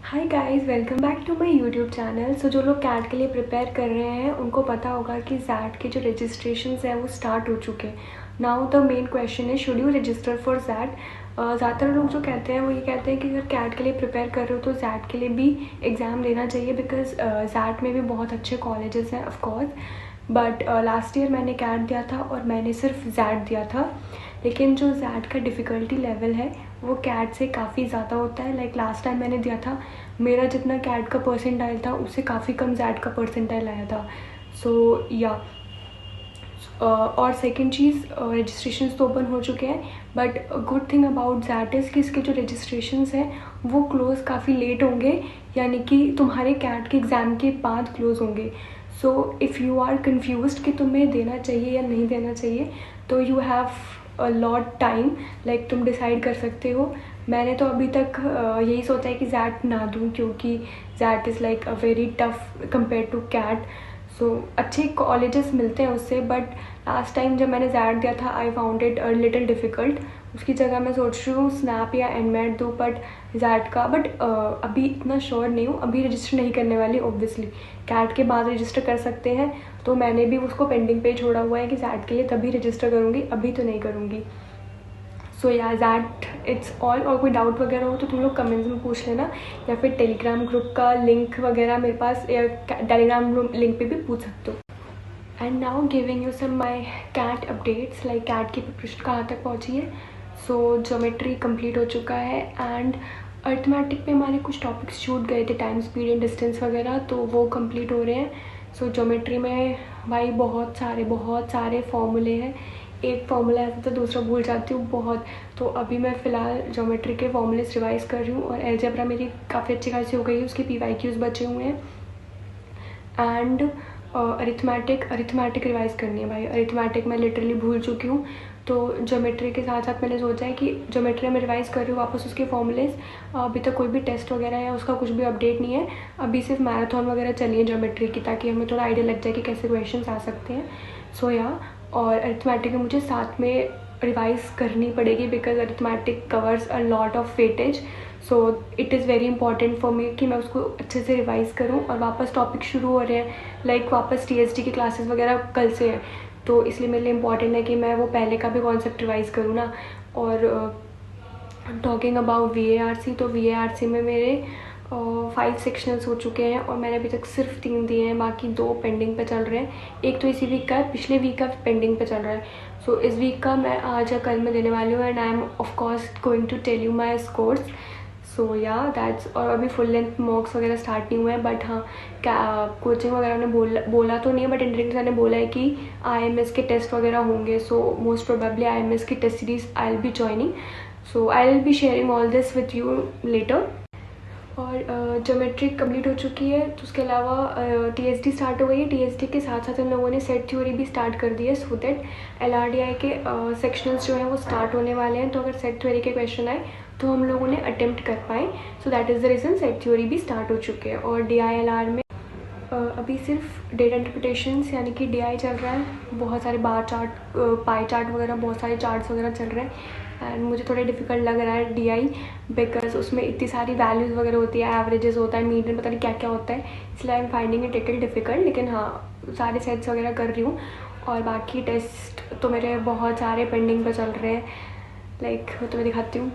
Hi guys, welcome back to my YouTube channel. So जो लोग cat के लिए प्रिपेयर कर रहे हैं उनको पता होगा कि जैट के जो रजिस्ट्रेशंस हैं वो स्टार्ट हो चुके हैं। नाउ द मेन क्वेश्चन है, should you register for XAT. ज़्यादातर लोग जो कहते हैं वो ये कहते हैं कि अगर कैट के लिए प्रिपेयर कर रहे हो तो जैट के लिए भी एग्ज़ाम देना चाहिए, बिकॉज जैट में भी बहुत अच्छे कॉलेजेस हैं ऑफकोर्स। बट लास्ट ईयर मैंने कैट दिया था और मैंने सिर्फ जैट दिया था, लेकिन जो जैट का डिफ़िकल्टी लेवल है वो कैट से काफ़ी ज़्यादा होता है। लाइक लास्ट टाइम मैंने दिया था, मेरा जितना कैट का परसेंटाइल था उससे काफ़ी कम जैट का परसेंटाइल आया था। सो या और सेकंड चीज़, रजिस्ट्रेशंस तो ओपन हो चुके हैं, but good thing about XAT is कि इसके जो रजिस्ट्रेशंस हैं वो क्लोज़ काफ़ी लेट होंगे, यानी कि तुम्हारे कैट के एग्ज़ाम के बाद क्लोज़ होंगे। So if you are confused कि तुम्हें देना चाहिए या नहीं देना चाहिए, तो you have a lot time, like तुम डिसाइड कर सकते हो। मैंने तो अभी तक यही सोचा है कि जैट ना दूँ, क्योंकि XAT is like a very tough compare to CAT. So अच्छे कॉलेजेस मिलते हैं उससे, बट लास्ट टाइम जब मैंने जैट दिया था I found it a little difficult. उसकी जगह मैं सोच रही हूँ स्नैप या एनमेट दूँ, बट जैट का बट अभी इतना श्योर नहीं हूँ, अभी रजिस्टर नहीं करने वाली ऑब्वियसली। कैट के बाद रजिस्टर कर सकते हैं, तो मैंने भी उसको पेंडिंग पे छोड़ा हुआ है कि जैट के लिए तभी रजिस्टर करूँगी, अभी तो नहीं करूँगी। सो या दैट इट्स ऑल। और कोई डाउट वगैरह हो तो तुम लोग कमेंट्स में पूछ लेना, या फिर टेलीग्राम ग्रुप का लिंक वगैरह मेरे पास, या टेलीग्राम लिंक पे भी पूछ सकते हो। And now giving you some my CAT updates, like CAT की प्रिपरेशन कहाँ तक पहुँची है। सो ज्योमेट्री कंप्लीट हो चुका है, एंड अर्थमेटिक में हमारे कुछ टॉपिक्स छूट गए थे, टाइम स्पीड एंड डिस्टेंस वगैरह, तो वो कंप्लीट हो रहे हैं। सो ज्योमेट्री में भाई बहुत सारे फॉर्मूले हैं। एक फार्मूला ऐसा तो दूसरा भूल जाती हूँ बहुत। तो अभी मैं फ़िलहाल ज्योमेट्री के फॉर्मूलेस रिवाइज़ कर रही हूँ, और अलजेब्रा मेरी काफ़ी अच्छी खासी हो गई है, उसके PYQs बचे हुए हैं। एंड अरिथमेटिक रिवाइज़ करनी है भाई। अरिथमेटिक मैं लिटरली भूल चुकी हूँ, तो ज्योमेट्री के साथ साथ मैंने सोचा है कि ज्योमेट्री में रिवाइज़ कर रही हूँ वापस उसके फॉर्मूलेस। अभी तक कोई भी टेस्ट वगैरह या उसका कुछ भी अपडेट नहीं है, अभी सिर्फ मैराथन वगैरह चली है ज्योमेट्री की, ताकि हमें थोड़ा आइडिया लग जाए कि कैसे क्वेश्चन आ सकते हैं। सो या और अरिथमेटिक में मुझे साथ में रिवाइज़ करनी पड़ेगी, because arithmetic covers a lot of weightage. So it is very important for me कि मैं उसको अच्छे से रिवाइज़ करूँ। और वापस टॉपिक शुरू हो रहे हैं, लाइक वापस TST की क्लासेस वगैरह कल से है, तो इसलिए मेरे लिए इंपॉर्टेंट है कि मैं वो पहले का भी कॉन्सेप्ट रिवाइज़ करूँ ना। और टॉकिंग अबाउट VARC, तो VARC में मेरे 5 सेक्शनल्स हो चुके हैं, और मैंने अभी तक सिर्फ 3 दिए हैं, बाकी 2 पेंडिंग पे चल रहे हैं। एक तो इसी वीक का है, पिछले वीक का पेंडिंग पे चल रहा है। सो इस वीक का मैं आज या कल में देने वाली हूँ, and I am of course going to tell you my scores. So yeah that's. और अभी फुल लेंथ मॉक्स वगैरह स्टार्ट नहीं हुए हैं, बट हाँ कोचिंग वगैरह ने बोला तो नहीं है, बट इंटरेक्ट ने बोला है कि IMS के टेस्ट वगैरह होंगे। सो मोस्ट प्रोबेबली IMS की test series I will be joining. So I will be sharing all this with you later. और ज्योमेट्री कंप्लीट हो चुकी है, तो उसके अलावा TSD स्टार्ट हो गई है। TSD के साथ साथ हम लोगों ने सेट थ्योरी भी स्टार्ट कर दी है, सो दैट LRDI के सेक्शनल्स जो हैं वो स्टार्ट होने वाले हैं, तो अगर सेट थ्योरी के क्वेश्चन आए तो हम लोगों ने अटेम्प्ट कर पाए। So that is the reason set theory भी स्टार्ट हो चुके हैं। और DILR में अभी सिर्फ डेटा इंटरप्रिटेशंस यानी कि DI चल रहा है। बहुत सारे बार चार्ट, पाई चार्ट वगैरह, बहुत सारे चार्ट्स वगैरह चल रहे हैं, एंड मुझे थोड़ा डिफिकल्ट लग रहा है DI, बिकॉज उसमें इतनी सारी वैल्यूज़ वगैरह होती है, एवरेजेस होता है, मीडियन, पता नहीं क्या क्या होता है, इसलिए I am finding it little difficult. लेकिन हाँ, सारे सेट्स वगैरह कर रही हूँ, और बाकी टेस्ट तो मेरे बहुत सारे पेंडिंग पर चल रहे हैं। लाइक मैं तुम्हें दिखाती हूँ।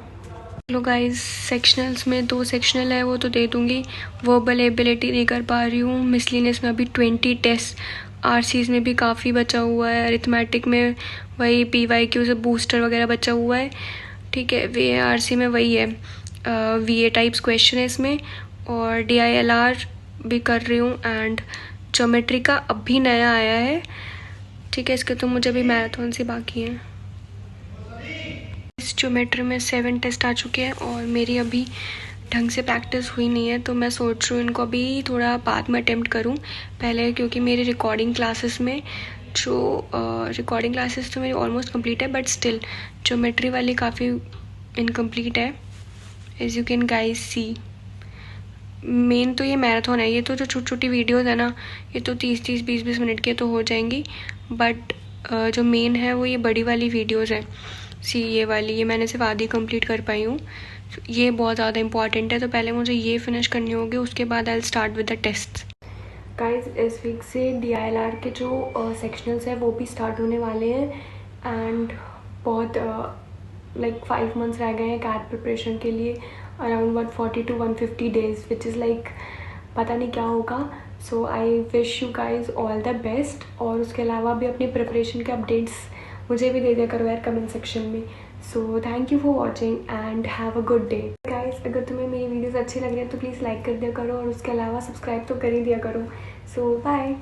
लो गाइस, सेक्शनल्स में 2 सेक्शनल है वो तो दे दूँगी, वर्बल एबिलिटी नहीं कर पा रही हूँ। मिसलिनियस में अभी 20 टेस्ट, RCs में भी काफ़ी बचा हुआ है, अरिथमेटिक में वही PYQ से बूस्टर वगैरह बचा हुआ है। ठीक है, VARC में वही है, VA टाइप्स क्वेश्चन है इसमें, और DILR भी कर रही हूँ, एंड ज्योमेट्री का अभी नया आया है। ठीक है, इसके तो मुझे अभी मैराथन से बाकी हैं। इस ज्योमेट्री में 7 टेस्ट आ चुके हैं, और मेरी अभी ढंग से प्रैक्टिस हुई नहीं है, तो मैं सोच रही हूँ इनको अभी थोड़ा बाद में अटेम्प्ट करूँ पहले, क्योंकि मेरी रिकॉर्डिंग क्लासेस में जो रिकॉर्डिंग क्लासेस तो मेरी ऑलमोस्ट कंप्लीट है, बट स्टिल ज्योमेट्री वाली काफ़ी इनकम्प्लीट है, as you can guys see. मेन तो ये मैराथन है, ये तो जो छोटी छोटी वीडियोज़ है ना, ये तो 30-30 20-20 मिनट की तो हो जाएंगी, बट जो मेन है वो ये बड़ी वाली वीडियोज़ है। सी ये वाली, ये मैंने सिर्फ आधी कंप्लीट कर पाई हूँ। ये बहुत ज़्यादा इंपॉर्टेंट है, तो पहले मुझे ये फिनिश करनी होगी, उसके बाद I will start with the test. Guys इस वीक से DILR के जो सेक्शनल्स है वो भी स्टार्ट होने वाले हैं एंड बहुत लाइक 5 मंथ्स रह गए हैं कैट प्रिपरेशन के लिए, around 140 to 150 days which is like पता नहीं क्या होगा। So I wish you guys all the best, और उसके अलावा भी अपनी प्रिपरेशन के अपडेट्स मुझे भी दे दिया करो यार कमेंट सेक्शन में। So thank you for watching and have a good day guys. अगर तुम्हें मेरी वीडियोज़ अच्छी लग रही है तो प्लीज़ लाइक कर दिया करो, और उसके अलावा सब्सक्राइब तो कर ही दिया करो। सो बाय।